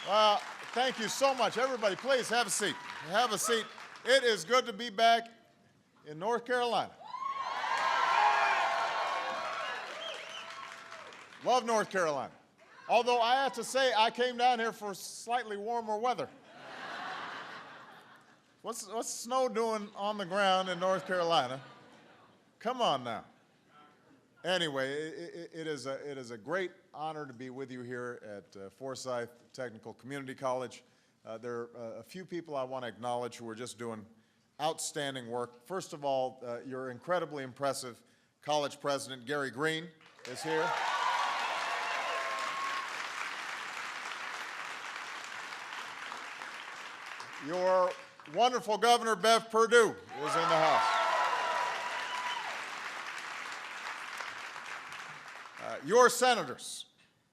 Well, thank you so much. Everybody, please have a seat. Have a seat. It is good to be back in North Carolina. Love North Carolina. Although I have to say, I came down here for slightly warmer weather. What's snow doing on the ground in North Carolina? Come on now. Anyway, it is a great honor to be with you here at Forsyth Technical Community College. There are a few people I want to acknowledge who are just doing outstanding work. First of all, your incredibly impressive college president, Gary Green, is here. Your wonderful governor, Bev Perdue, is in the house. Your senators,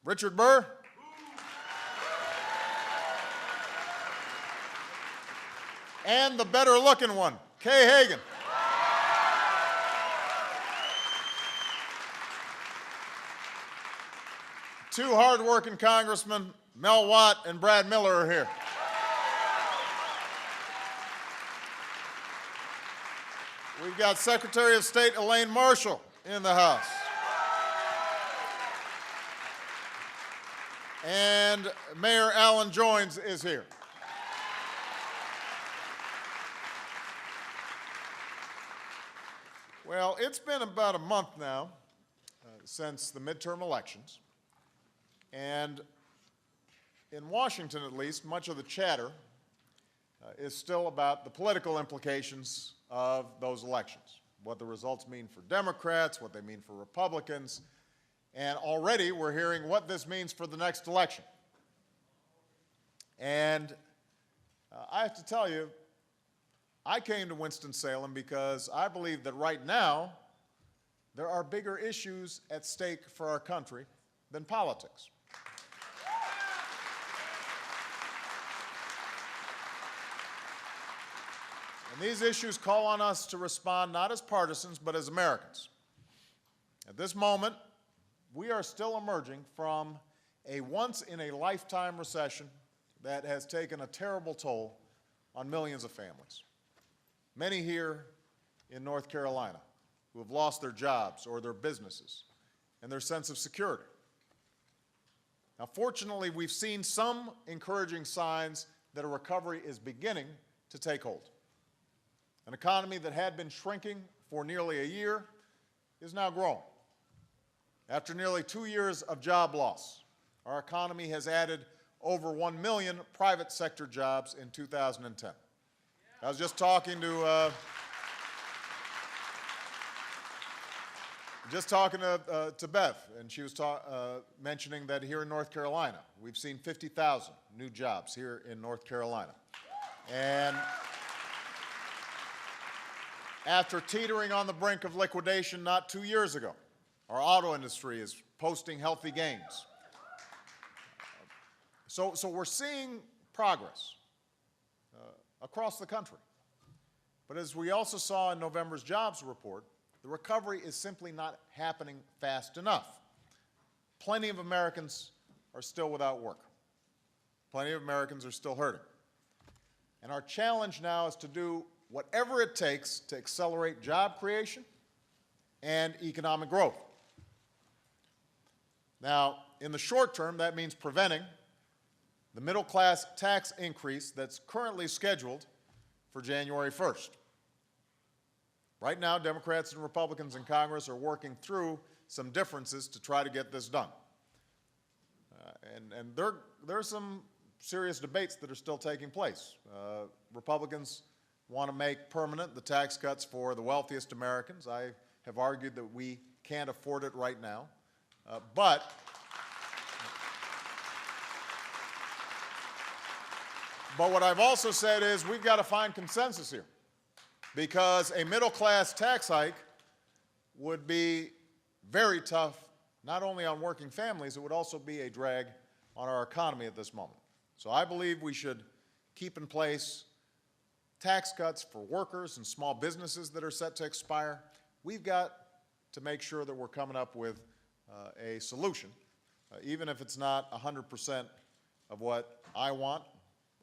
Richard Burr, and the better-looking one, Kay Hagan. Two hard-working congressmen, Mel Watt and Brad Miller, are here. We've got Secretary of State Elaine Marshall in the house. And Mayor Alan Joines is here. Well, it's been about a month now since the midterm elections. And in Washington, at least, much of the chatter is still about the political implications of those elections, what the results mean for Democrats, what they mean for Republicans, and already we're hearing what this means for the next election. And I have to tell you, I came to Winston-Salem because I believe that right now there are bigger issues at stake for our country than politics. And these issues call on us to respond not as partisans, but as Americans. At this moment, we are still emerging from a once-in-a-lifetime recession that has taken a terrible toll on millions of families. Many here in North Carolina who have lost their jobs or their businesses and their sense of security. Now, fortunately, we've seen some encouraging signs that a recovery is beginning to take hold. An economy that had been shrinking for nearly a year is now growing. After nearly 2 years of job loss, our economy has added over 1 million private sector jobs in 2010. I was just talking to Bev, and she was mentioning that here in North Carolina, we've seen 50,000 new jobs here in North Carolina. And after teetering on the brink of liquidation not 2 years ago, our auto industry is posting healthy gains. So we're seeing progress across the country. But as we also saw in November's jobs report, the recovery is simply not happening fast enough. Plenty of Americans are still without work. Plenty of Americans are still hurting. And our challenge now is to do whatever it takes to accelerate job creation and economic growth. Now, in the short term, that means preventing the middle-class tax increase that's currently scheduled for January 1st. Right now, Democrats and Republicans in Congress are working through some differences to try to get this done. And there are some serious debates that are still taking place. Republicans want to make permanent the tax cuts for the wealthiest Americans. I have argued that we can't afford it right now. But what I've also said is we've got to find consensus here, because a middle-class tax hike would be very tough, not only on working families, it would also be a drag on our economy at this moment. So I believe we should keep in place tax cuts for workers and small businesses that are set to expire. We've got to make sure that we're coming up with a solution, even if it's not 100% of what I want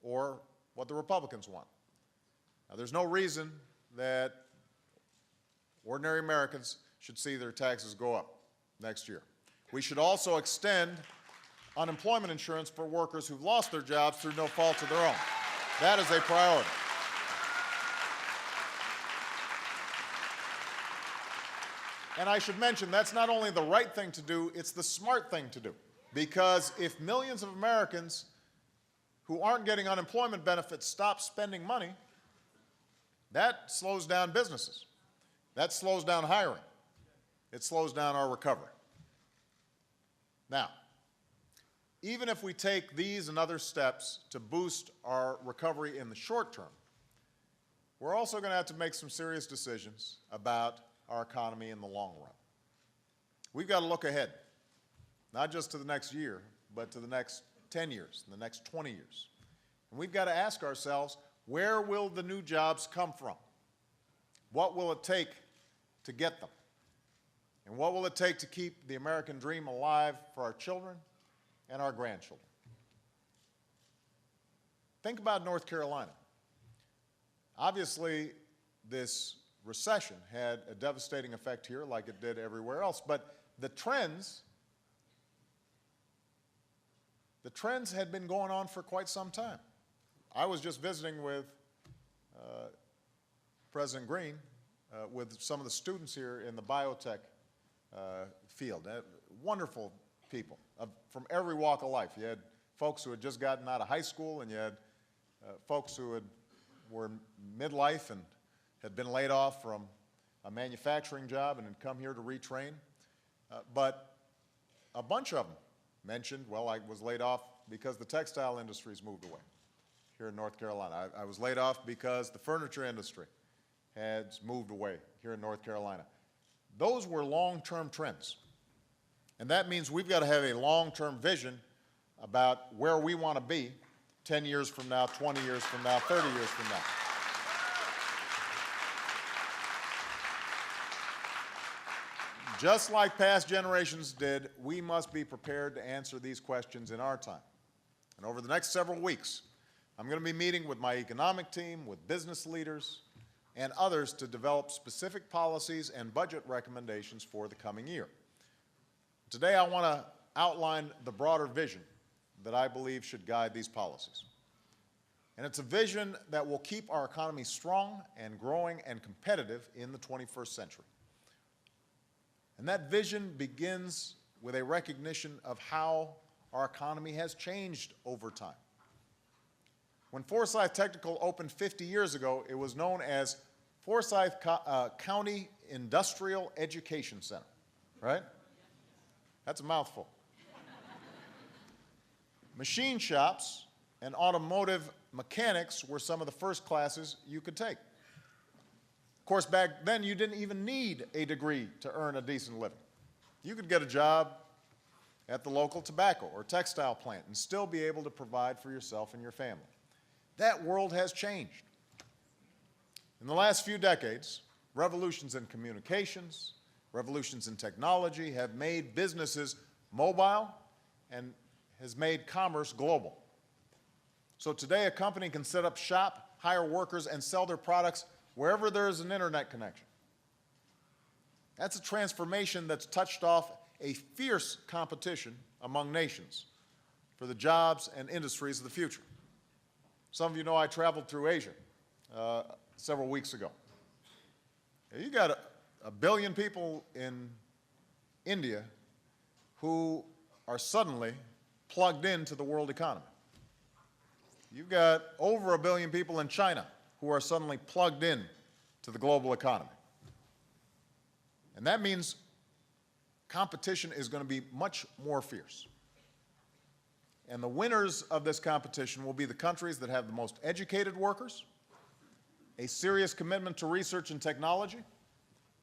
or what the Republicans want. Now, there's no reason that ordinary Americans should see their taxes go up next year. We should also extend unemployment insurance for workers who've lost their jobs through no fault of their own. That is a priority. And I should mention, that's not only the right thing to do, it's the smart thing to do. Because if millions of Americans who aren't getting unemployment benefits stop spending money, that slows down businesses. That slows down hiring. It slows down our recovery. Now, even if we take these and other steps to boost our recovery in the short term, we're also going to have to make some serious decisions about our economy in the long run. We've got to look ahead, not just to the next year, but to the next 10 years, and the next 20 years. And we've got to ask ourselves, where will the new jobs come from? What will it take to get them? And what will it take to keep the American dream alive for our children and our grandchildren? Think about North Carolina. Obviously, this recession had a devastating effect here like it did everywhere else, but the trends had been going on for quite some time. I was just visiting with President Green with some of the students here in the biotech field. Wonderful people from every walk of life. You had folks who had just gotten out of high school, and you had folks who were in midlife and had been laid off from a manufacturing job and had come here to retrain. But a bunch of them mentioned, well, I was laid off because the textile industry's moved away here in North Carolina. I was laid off because the furniture industry has moved away here in North Carolina. Those were long-term trends. And that means we've got to have a long-term vision about where we want to be 10 years from now, 20 years from now, 30 years from now. Just like past generations did, we must be prepared to answer these questions in our time. And over the next several weeks, I'm going to be meeting with my economic team, with business leaders, and others to develop specific policies and budget recommendations for the coming year. Today, I want to outline the broader vision that I believe should guide these policies. And it's a vision that will keep our economy strong and growing and competitive in the 21st century. And that vision begins with a recognition of how our economy has changed over time. When Forsyth Technical opened 50 years ago, it was known as Forsyth County Industrial Education Center, right? That's a mouthful. Machine shops and automotive mechanics were some of the first classes you could take. Of course, back then, you didn't even need a degree to earn a decent living. You could get a job at the local tobacco or textile plant and still be able to provide for yourself and your family. That world has changed. In the last few decades, revolutions in communications, revolutions in technology have made businesses mobile and has made commerce global. So today, a company can set up shop, hire workers, and sell their products wherever there's an internet connection. That's a transformation that's touched off a fierce competition among nations for the jobs and industries of the future. Some of you know I traveled through Asia several weeks ago. You got a billion people in India who are suddenly plugged into the world economy. You've got over 1 billion people in China who are suddenly plugged in to the global economy. And that means competition is going to be much more fierce. And the winners of this competition will be the countries that have the most educated workers, a serious commitment to research and technology,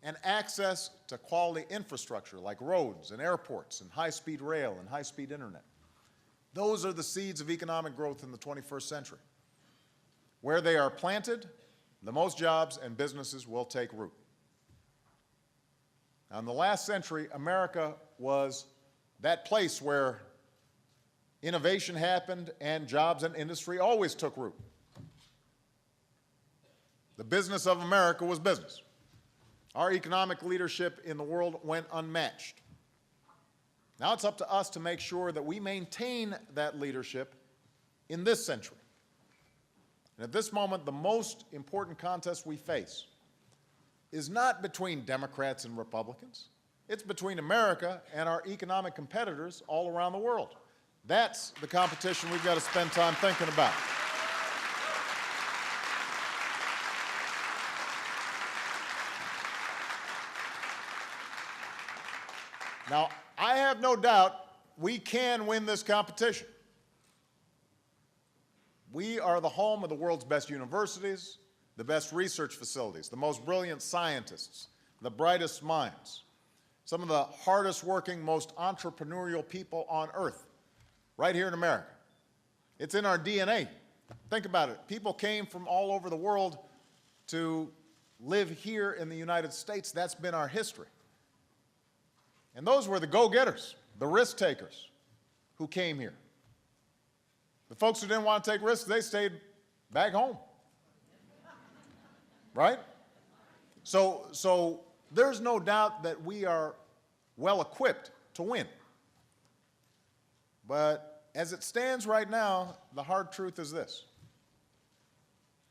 and access to quality infrastructure like roads and airports and high-speed rail and high-speed internet. Those are the seeds of economic growth in the 21st century. Where they are planted, the most jobs and businesses will take root. Now, in the last century, America was that place where innovation happened, and jobs and industry always took root. The business of America was business. Our economic leadership in the world went unmatched. Now it's up to us to make sure that we maintain that leadership in this century. And at this moment, the most important contest we face is not between Democrats and Republicans. It's between America and our economic competitors all around the world. That's the competition we've got to spend time thinking about. Now, I have no doubt we can win this competition. We are the home of the world's best universities, the best research facilities, the most brilliant scientists, the brightest minds, some of the hardest working, most entrepreneurial people on earth, right here in America. It's in our DNA. Think about it. People came from all over the world to live here in the United States. That's been our history. And those were the go-getters, the risk takers who came here. The folks who didn't want to take risks, they stayed back home. Right? So there's no doubt that we are well equipped to win. But as it stands right now, the hard truth is this.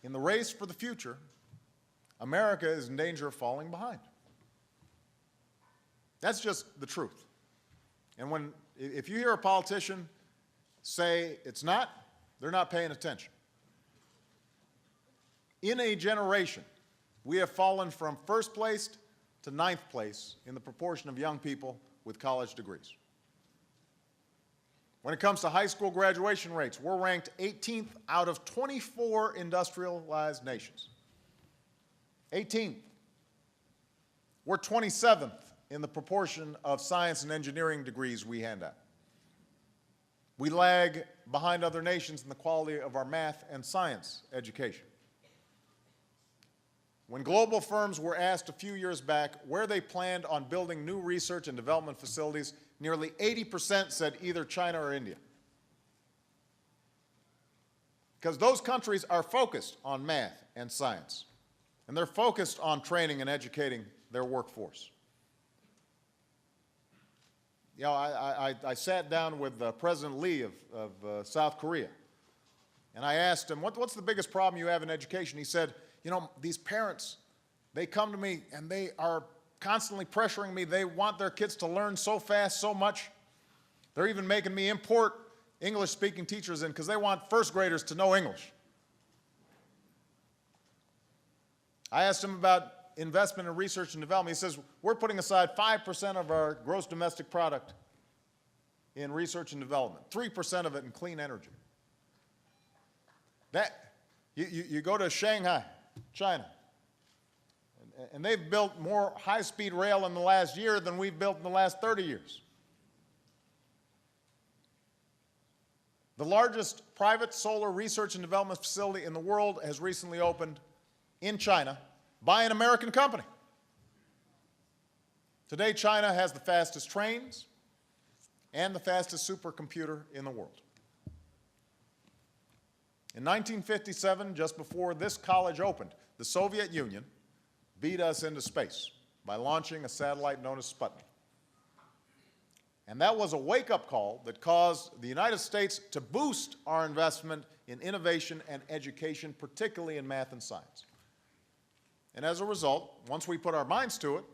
In the race for the future, America is in danger of falling behind. That's just the truth. And if you hear a politician say it's not, they're not paying attention. In a generation, we have fallen from first place to ninth place in the proportion of young people with college degrees. When it comes to high school graduation rates, we're ranked 18th out of 24 industrialized nations. 18th. We're 27th in the proportion of science and engineering degrees we hand out. We lag behind other nations in the quality of our math and science education. When global firms were asked a few years back where they planned on building new research and development facilities, nearly 80% said either China or India. Because those countries are focused on math and science, and they're focused on training and educating their workforce. You know, I sat down with President Lee of South Korea, and I asked him, what's the biggest problem you have in education? He said, you know, these parents, they come to me and they are constantly pressuring me. They want their kids to learn so fast, so much. They're even making me import English-speaking teachers in because they want first graders to know English. I asked him about investment in research and development. He says, we're putting aside 5% of our gross domestic product in research and development, 3% of it in clean energy. You go to Shanghai, China, and they've built more high-speed rail in the last year than we've built in the last 30 years. The largest private solar research and development facility in the world has recently opened in China by an American company. Today, China has the fastest trains and the fastest supercomputer in the world. In 1957, just before this college opened, the Soviet Union beat us into space by launching a satellite known as Sputnik. And that was a wake-up call that caused the United States to boost our investment in innovation and education, particularly in math and science. And as a result, once we put our minds to it,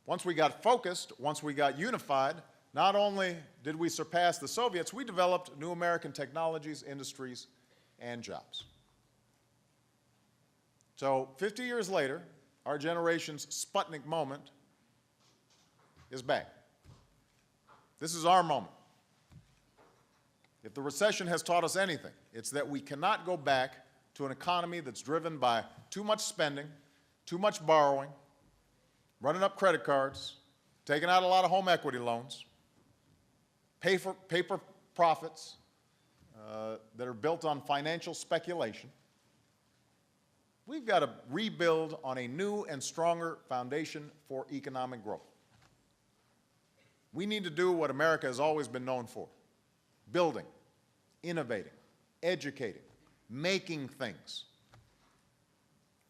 once we got focused, once we got unified, not only did we surpass the Soviets, we developed new American technologies, industries, and jobs. So 50 years later, our generation's Sputnik moment is back. This is our moment. If the recession has taught us anything, it's that we cannot go back to an economy that's driven by too much spending, too much borrowing, running up credit cards, taking out a lot of home equity loans, paper profits that are built on financial speculation. We've got to rebuild on a new and stronger foundation for economic growth. We need to do what America has always been known for, building, innovating, educating, making things.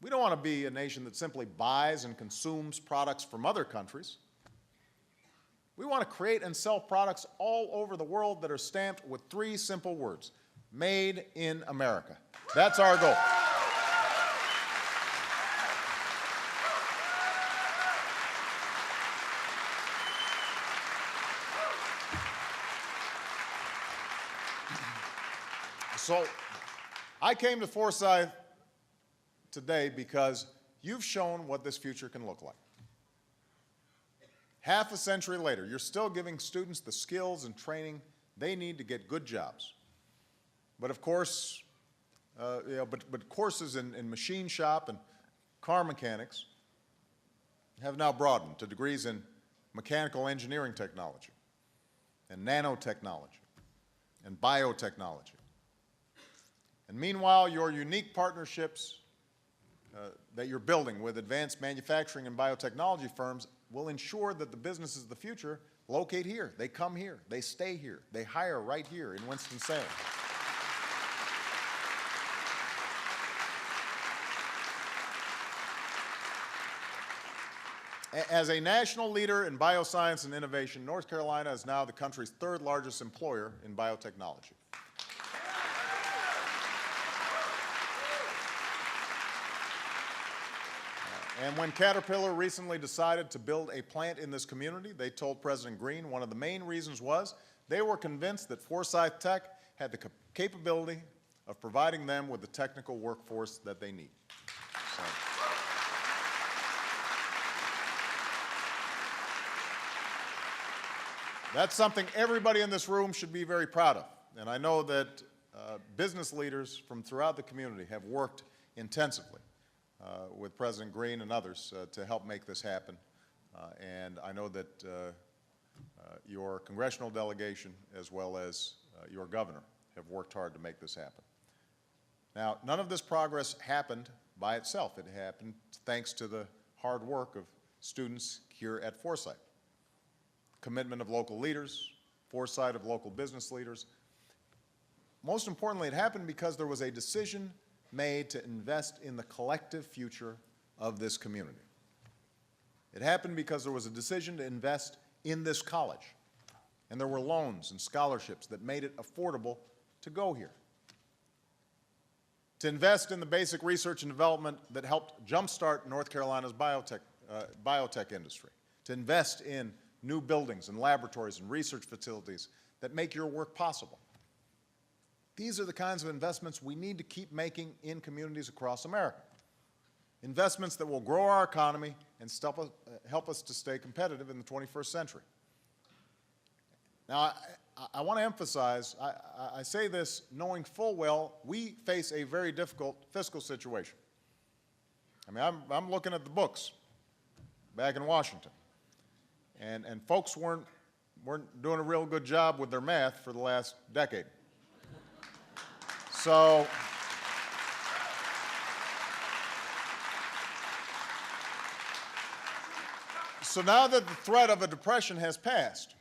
We don't want to be a nation that simply buys and consumes products from other countries. We want to create and sell products all over the world that are stamped with 3 simple words: Made in America. That's our goal. So I came to Forsyth today because you've shown what this future can look like. Half a century later, you're still giving students the skills and training they need to get good jobs. But of course, but courses in machine shop and car mechanics have now broadened to degrees in mechanical engineering technology and nanotechnology and biotechnology. And meanwhile, your unique partnerships that you're building with advanced manufacturing and biotechnology firms will ensure that the businesses of the future locate here. They come here. They stay here. They hire right here in Winston-Salem. As a national leader in bioscience and innovation, North Carolina is now the country's 3rd largest employer in biotechnology. And when Caterpillar recently decided to build a plant in this community, they told President Green one of the main reasons was they were convinced that Forsyth Tech had the capability of providing them with the technical workforce that they need. So. That's something everybody in this room should be very proud of. And I know that business leaders from throughout the community have worked intensively with President Green and others to help make this happen. And I know that your congressional delegation as well as your governor have worked hard to make this happen. Now, none of this progress happened by itself. It happened thanks to the hard work of students here at Forsyth. Commitment of local leaders, foresight of local business leaders. Most importantly, it happened because there was a decision made to invest in the collective future of this community. It happened because there was a decision to invest in this college, and there were loans and scholarships that made it affordable to go here. To invest in the basic research and development that helped jumpstart North Carolina's biotech industry. To invest in new buildings and laboratories and research facilities that make your work possible. These are the kinds of investments we need to keep making in communities across America. Investments that will grow our economy and help us to stay competitive in the 21st century. Now, I want to emphasize, I say this knowing full well we face a very difficult fiscal situation. I mean, I'm looking at the books back in Washington, and folks weren't doing a real good job with their math for the last decade. So now that the threat of a depression has passed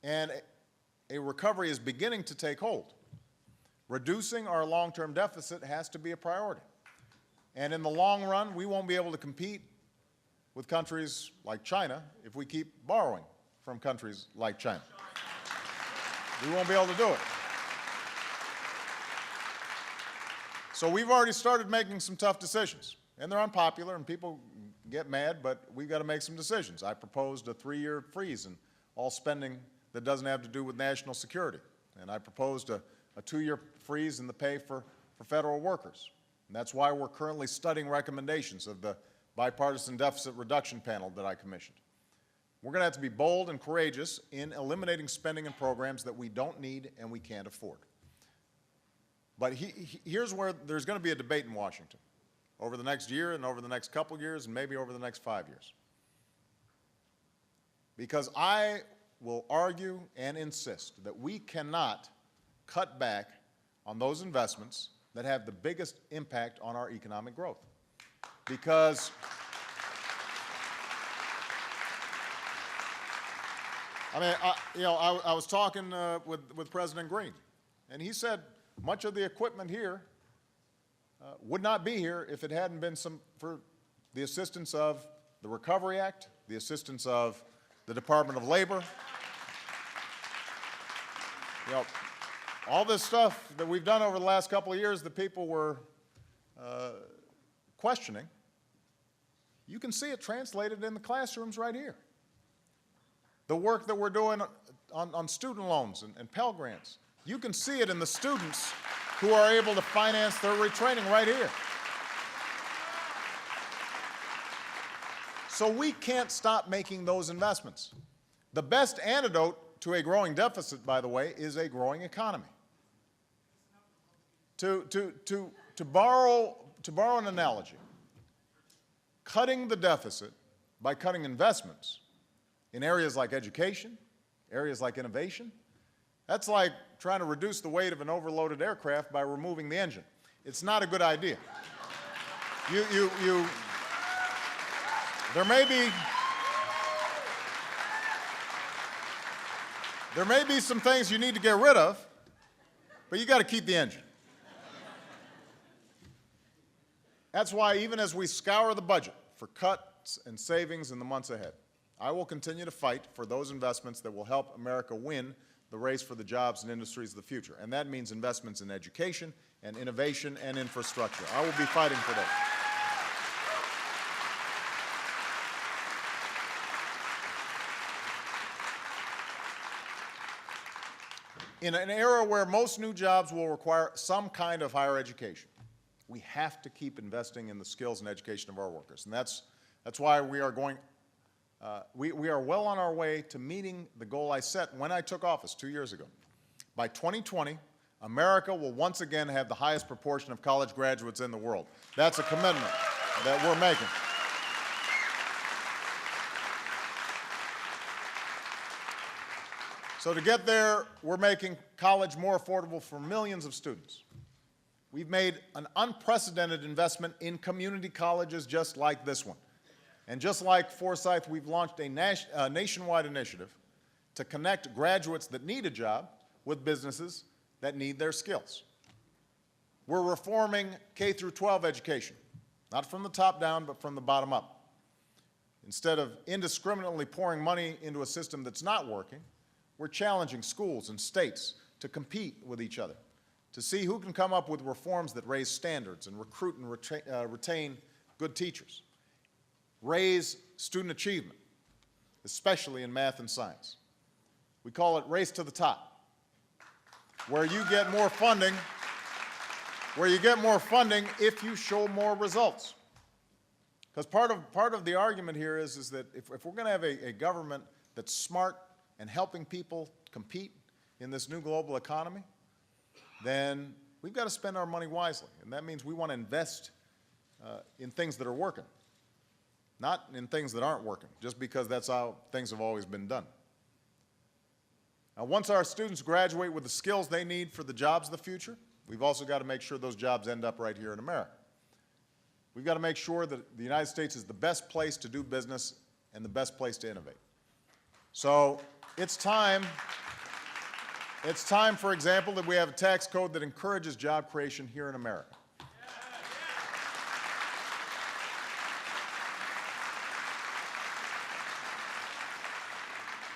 and a recovery is beginning to take hold, reducing our long-term deficit has to be a priority. And in the long run, we won't be able to compete with countries like China if we keep borrowing from countries like China. We won't be able to do it. So we've already started making some tough decisions, and they're unpopular, and people get mad, but we've got to make some decisions. I proposed a 3-year freeze in all spending that doesn't have to do with national security, and I proposed a 2-year freeze in the pay for federal workers. And that's why we're currently studying recommendations of the bipartisan deficit reduction panel that I commissioned. We're going to have to be bold and courageous in eliminating spending and programs that we don't need and we can't afford. But here's where there's going to be a debate in Washington over the next year and over the next couple years and maybe over the next 5 years. Because I will argue and insist that we cannot cut back on those investments that have the biggest impact on our economic growth. Because I mean, I was talking with President Green, and he said much of the equipment here would not be here if it hadn't been for the assistance of the Recovery Act, the assistance of the Department of Labor. All this stuff that we've done over the last couple of years that people were questioning, you can see it translated in the classrooms right here. The work that we're doing on student loans and Pell Grants, you can see it in the students who are able to finance their retraining right here. So we can't stop making those investments. The best antidote to a growing deficit, by the way, is a growing economy. To borrow an analogy, cutting the deficit by cutting investments in areas like education, areas like innovation, that's like trying to reduce the weight of an overloaded aircraft by removing the engine. It's not a good idea. There may be some things you need to get rid of, but you got to keep the engine. That's why even as we scour the budget for cuts and savings in the months ahead, I will continue to fight for those investments that will help America win the race for the jobs and industries of the future. And that means investments in education and innovation and infrastructure. I will be fighting for those. In an era where most new jobs will require some kind of higher education, we have to keep investing in the skills and education of our workers. And that's why we are going, we are well on our way to meeting the goal I set when I took office 2 years ago. By 2020, America will once again have the highest proportion of college graduates in the world. That's a commitment that we're making. So to get there, we're making college more affordable for millions of students. We've made an unprecedented investment in community colleges just like this one. And just like Forsyth, we've launched a nationwide initiative to connect graduates that need a job with businesses that need their skills. We're reforming K through 12 education, not from the top down, but from the bottom up. Instead of indiscriminately pouring money into a system that's not working, we're challenging schools and states to compete with each other, to see who can come up with reforms that raise standards and recruit and retain good teachers, raise student achievement, especially in math and science. We call it Race to the Top, where you get more funding, if you show more results. Because part of the argument here is that if we're going to have a government that's smart and helping people compete in this new global economy, then we've got to spend our money wisely. And that means we want to invest in things that are working, not in things that aren't working, just because that's how things have always been done. Now, once our students graduate with the skills they need for the jobs of the future, we've also got to make sure those jobs end up right here in America. We've got to make sure that the United States is the best place to do business and the best place to innovate. So it's time, for example, that we have a tax code that encourages job creation here in America.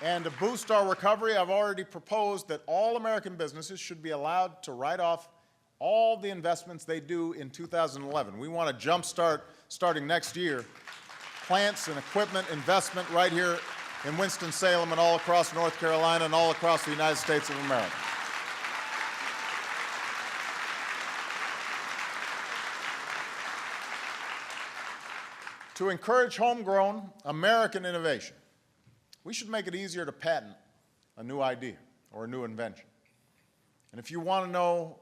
And to boost our recovery, I've already proposed that all American businesses should be allowed to write off all the investments they do in 2011. We want to jumpstart, starting next year, plants and equipment investment right here in Winston-Salem and all across North Carolina and all across the United States of America. To encourage homegrown American innovation, we should make it easier to patent a new idea or a new invention. And if you want to know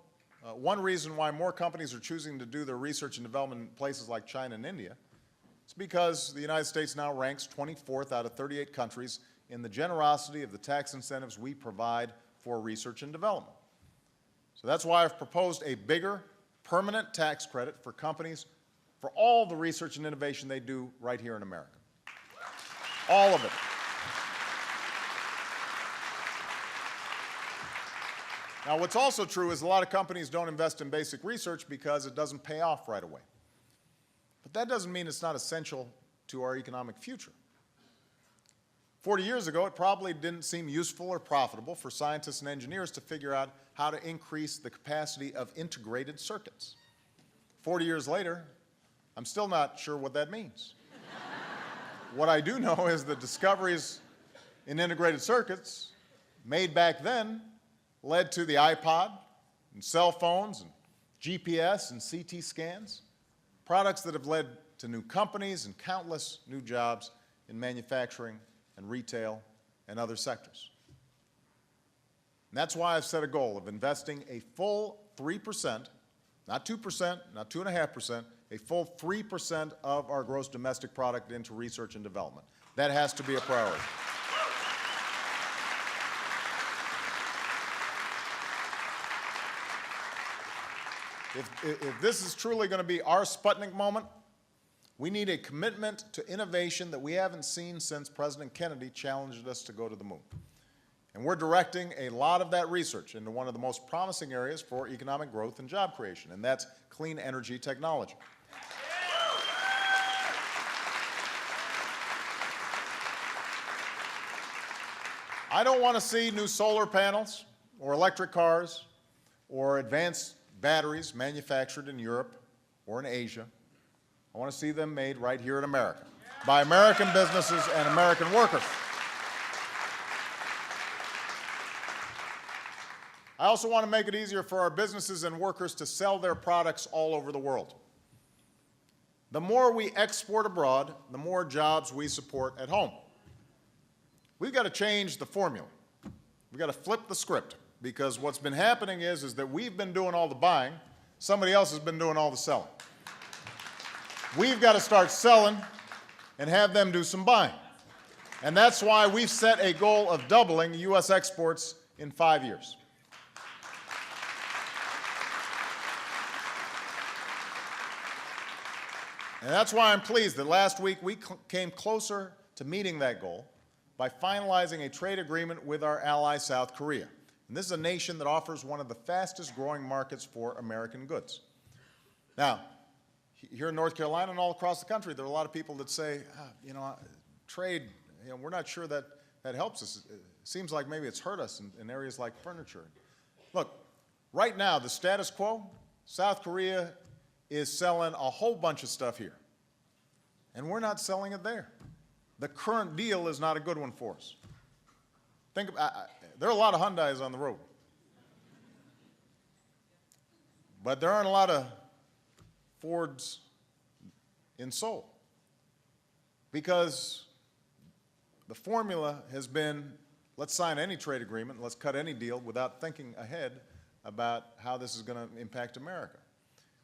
one reason why more companies are choosing to do their research and development in places like China and India, it's because the United States now ranks 24th out of 38 countries in the generosity of the tax incentives we provide for research and development. So that's why I've proposed a bigger, permanent tax credit for companies for all the research and innovation they do right here in America. All of it. Now, what's also true is a lot of companies don't invest in basic research because it doesn't pay off right away. But that doesn't mean it's not essential to our economic future. 40 years ago, it probably didn't seem useful or profitable for scientists and engineers to figure out how to increase the capacity of integrated circuits. 40 years later, I'm still not sure what that means. What I do know is the discoveries in integrated circuits made back then led to the iPod and cell phones and GPS and CT scans, products that have led to new companies and countless new jobs in manufacturing and retail and other sectors. And that's why I've set a goal of investing a full 3%, not 2%, not 2.5%, a full 3% of our gross domestic product into research and development. That has to be a priority. If this is truly going to be our Sputnik moment, we need a commitment to innovation that we haven't seen since President Kennedy challenged us to go to the moon. And we're directing a lot of that research into one of the most promising areas for economic growth and job creation, and that's clean energy technology. I don't want to see new solar panels or electric cars or advanced batteries manufactured in Europe or in Asia. I want to see them made right here in America by American businesses and American workers. I also want to make it easier for our businesses and workers to sell their products all over the world. The more we export abroad, the more jobs we support at home. We've got to change the formula. We've got to flip the script, because what's been happening is that we've been doing all the buying, somebody else has been doing all the selling. We've got to start selling and have them do some buying. And that's why we've set a goal of doubling U.S. exports in 5 years. And that's why I'm pleased that last week we came closer to meeting that goal by finalizing a trade agreement with our ally, South Korea. And this is a nation that offers one of the fastest growing markets for American goods. Now, here in North Carolina and all across the country, there are a lot of people that say, trade, we're not sure that helps us. It seems like maybe it's hurt us in areas like furniture. Look, right now, the status quo, South Korea is selling a whole bunch of stuff here, and we're not selling it there. The current deal is not a good one for us. Think about, there are a lot of Hyundais on the road, but there aren't a lot of Fords in Seoul, because the formula has been, let's sign any trade agreement, let's cut any deal without thinking ahead about how this is going to impact America.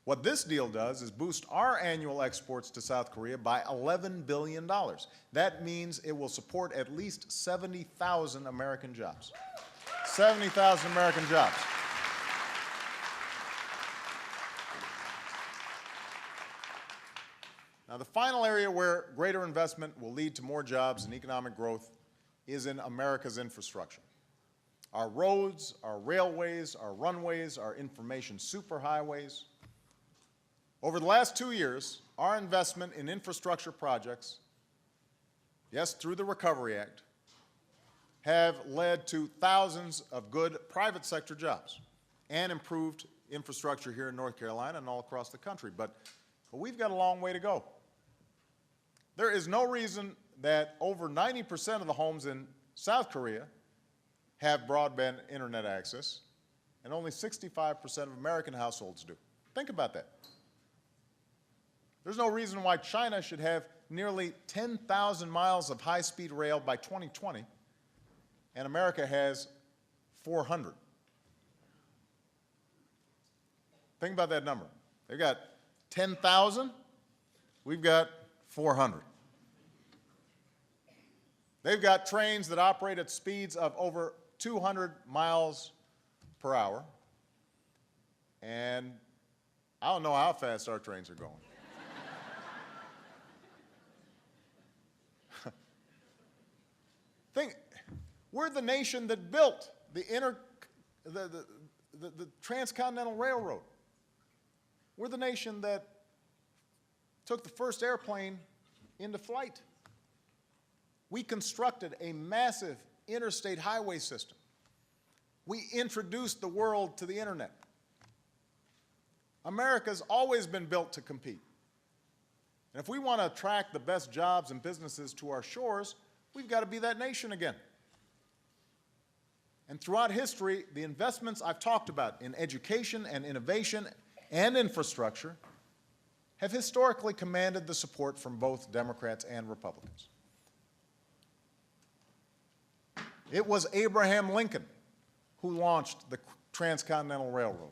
What this deal does is boost our annual exports to South Korea by $11 billion. That means it will support at least 70,000 American jobs. 70,000 American jobs. Now, the final area where greater investment will lead to more jobs and economic growth is in America's infrastructure. Our roads, our railways, our runways, our information superhighways. Over the last 2 years, our investment in infrastructure projects, yes, through the Recovery Act, have led to thousands of good private sector jobs and improved infrastructure here in North Carolina and all across the country. But we've got a long way to go. There is no reason that over 90% of the homes in South Korea have broadband internet access, and only 65% of American households do. Think about that. There's no reason why China should have nearly 10,000 miles of high-speed rail by 2020, and America has 400. Think about that number. They've got 10,000, we've got 400. They've got trains that operate at speeds of over 200 miles per hour, and I don't know how fast our trains are going. We're the nation that built the the Transcontinental Railroad. We're the nation that took the first airplane into flight. We constructed a massive interstate highway system. We introduced the world to the internet. America's always been built to compete. And if we want to attract the best jobs and businesses to our shores, we've got to be that nation again. And throughout history, the investments I've talked about in education and innovation and infrastructure have historically commanded the support from both Democrats and Republicans. It was Abraham Lincoln who launched the Transcontinental Railroad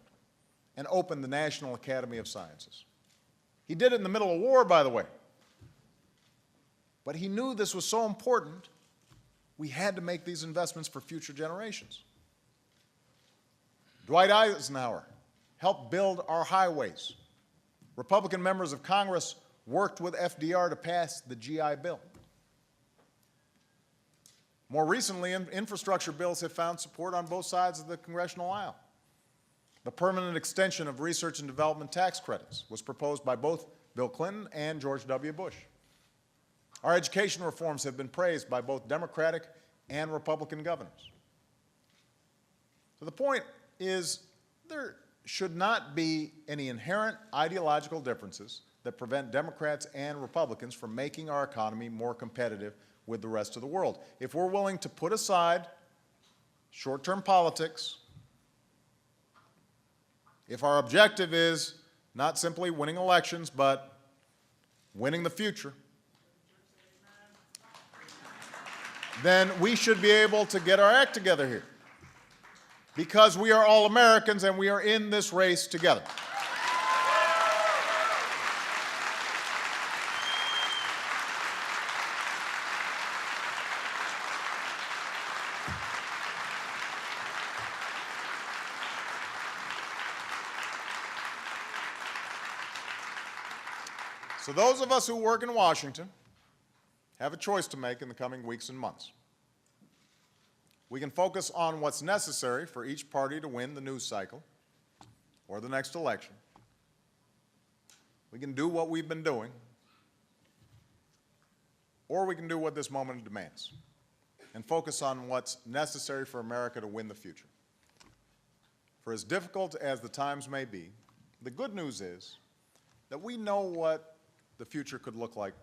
and opened the National Academy of Sciences. He did it in the middle of war, by the way. But he knew this was so important, we had to make these investments for future generations. Dwight Eisenhower helped build our highways. Republican members of Congress worked with FDR to pass the GI Bill. More recently, infrastructure bills have found support on both sides of the congressional aisle. The permanent extension of research and development tax credits was proposed by both Bill Clinton and George W. Bush. Our education reforms have been praised by both Democratic and Republican governors. So the point is, there should not be any inherent ideological differences that prevent Democrats and Republicans from making our economy more competitive with the rest of the world. If we're willing to put aside short-term politics, if our objective is not simply winning elections, but winning the future, then we should be able to get our act together here, because we are all Americans and we are in this race together. So those of us who work in Washington have a choice to make in the coming weeks and months. We can focus on what's necessary for each party to win the news cycle or the next election. We can do what we've been doing, or we can do what this moment demands and focus on what's necessary for America to win the future. For as difficult as the times may be, the good news is that we know what the future could look like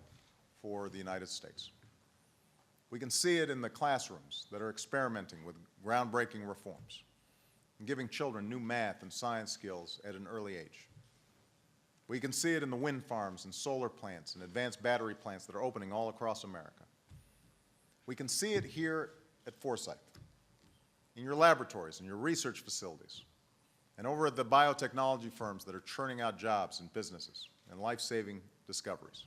for the United States. We can see it in the classrooms that are experimenting with groundbreaking reforms and giving children new math and science skills at an early age. We can see it in the wind farms and solar plants and advanced battery plants that are opening all across America. We can see it here at Forsyth, in your laboratories and your research facilities, and over at the biotechnology firms that are churning out jobs and businesses and life-saving discoveries.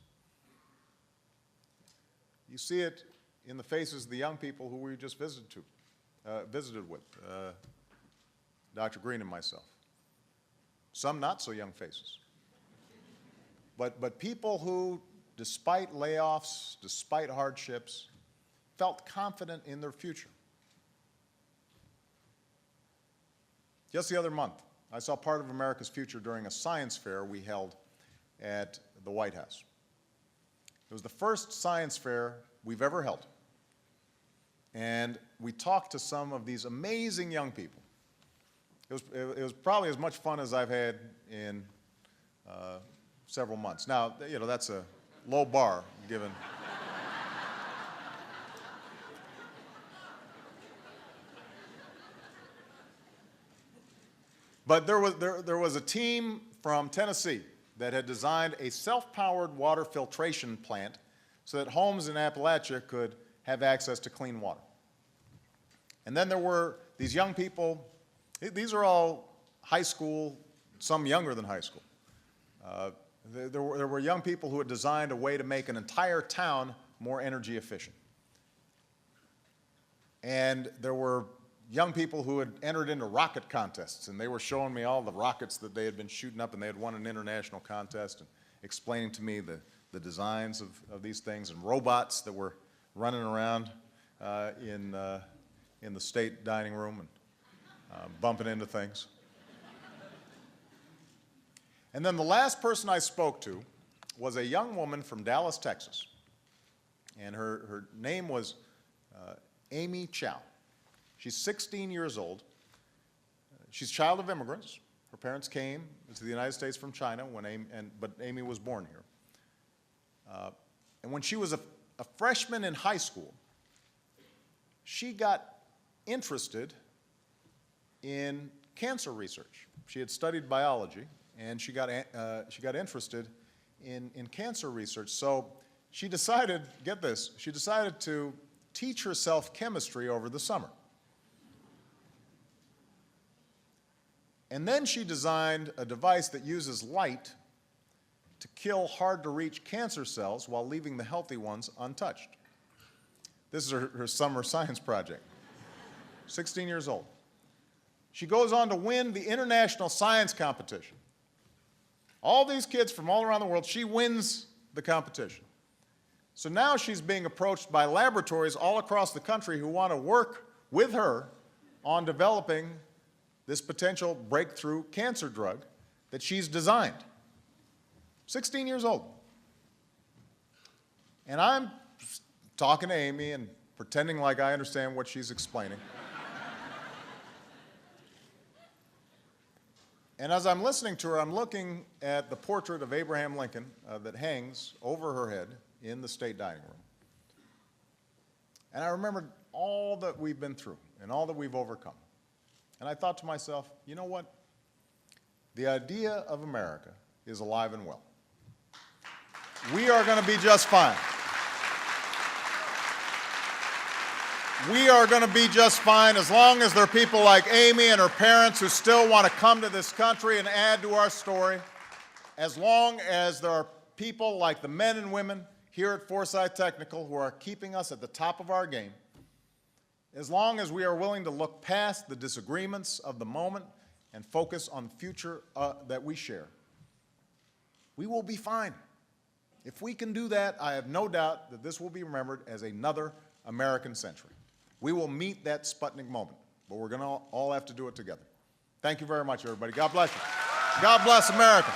You see it in the faces of the young people who we just visited with, Dr. Green and myself. Some not so young faces. But people who, despite layoffs, despite hardships, felt confident in their future. Just the other month, I saw part of America's future during a science fair we held at the White House. It was the first science fair we've ever held. And we talked to some of these amazing young people. It was probably as much fun as I've had in several months. Now, you know, that's a low bar given. But there was a team from Tennessee that had designed a self-powered water filtration plant so that homes in Appalachia could have access to clean water. And then there were these young people, these are all high school, some younger than high school. There were young people who had designed a way to make an entire town more energy efficient. And there were young people who had entered into rocket contests, and they were showing me all the rockets that they had been shooting up, and they had won an international contest, and explaining to me the designs of these things, and robots that were running around in the state dining room and bumping into things. And then the last person I spoke to was a young woman from Dallas, Texas. And her name was Amy Chow. She's 16 years old. She's a child of immigrants. Her parents came to the United States from China, but Amy was born here. And when she was a freshman in high school, she got interested in cancer research. She had studied biology, and she got interested in cancer research. So she decided, get this, she decided to teach herself chemistry over the summer. And then she designed a device that uses light to kill hard-to-reach cancer cells while leaving the healthy ones untouched. This is her summer science project. 16 years old. She goes on to win the international science competition. All these kids from all around the world, she wins the competition. So now she's being approached by laboratories all across the country who want to work with her on developing this potential breakthrough cancer drug that she's designed. 16 years old. And I'm talking to Amy and pretending like I understand what she's explaining. And as I'm listening to her, I'm looking at the portrait of Abraham Lincoln that hangs over her head in the state dining room. And I remembered all that we've been through and all that we've overcome. And I thought to myself, you know what? The idea of America is alive and well. We are going to be just fine. We are going to be just fine as long as there are people like Amy and her parents who still want to come to this country and add to our story, as long as there are people like the men and women here at Forsyth Technical who are keeping us at the top of our game, as long as we are willing to look past the disagreements of the moment and focus on the future that we share, we will be fine. If we can do that, I have no doubt that this will be remembered as another American century. We will meet that Sputnik moment, but we're going to all have to do it together. Thank you very much, everybody. God bless you. God bless America.